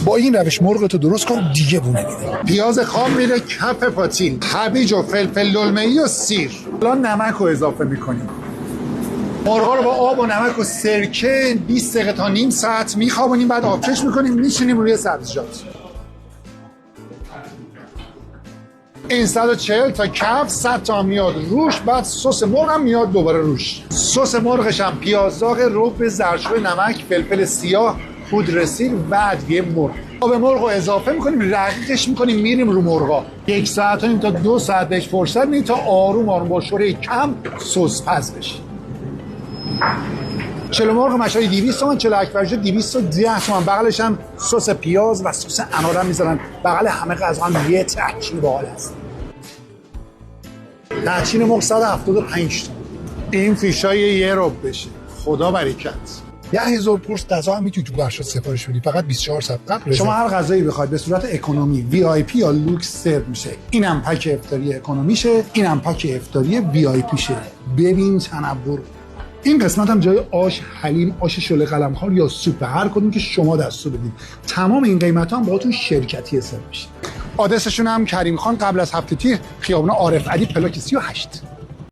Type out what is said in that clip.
با این روش مرغتو درست کن دیگه بونه میده. پیاز خام میره کف پاتین، هویج و فلفل دلمه‌ای و سیر. الان نمک رو اضافه میکنیم. مرغا رو با آب و نمک و سرکه 20 دقیقه تا نیم ساعت میخوابونیم، بعد آبکش میکنیم میشینیم روی سبزیجات. این 140 تا کف، 100 تا میاد روش، بعد سس مرغ هم میاد دوباره روش. سس مرغش هم پیاز داغ، رب زردچوبه، نمک، فلفل سیاه، پودر سیر و ادویه مرغ. آب مرغ رو اضافه میکنیم، رقیقش میکنیم، میریم رو مرغا. 1 ساعت و نیم تا 2 ساعت بهش فرصت میدیم تا آروم آروم با شوره کم سس پز بشه. چلو مرغ مشوی 200 تومن، 48 فرشته 210 تومن. بغلش هم سس پیاز و سس انار هم میذارن. بغل همه غذا هم یه ترکیب باحال هست. تحچین مرغ 175 تومن. این فیشای یه رب بشه. خدا برکت. 10,000 پرس غذا هم میتونی تو بخش سفارش بدی، فقط 24 ساعت قبل. شما هر غذایی بخواید به صورت اکونومی، وی آی پی یا لوکس سرو میشه. اینم پک افطاری اکونومیشه، اینم پک افطاری وی آی پی شه. ببین تنوع. این قسمت هم جای آش حلیم، آش شله قلمخوار یا سوپ، هر کدوم که شما دستور بدید. تمام این قیمت‌ها هم باهاتون شرکتی حساب میشه. آدرسشون هم کریم خان قبل از هفته تیر، خیابان عارف علی پلاک 38.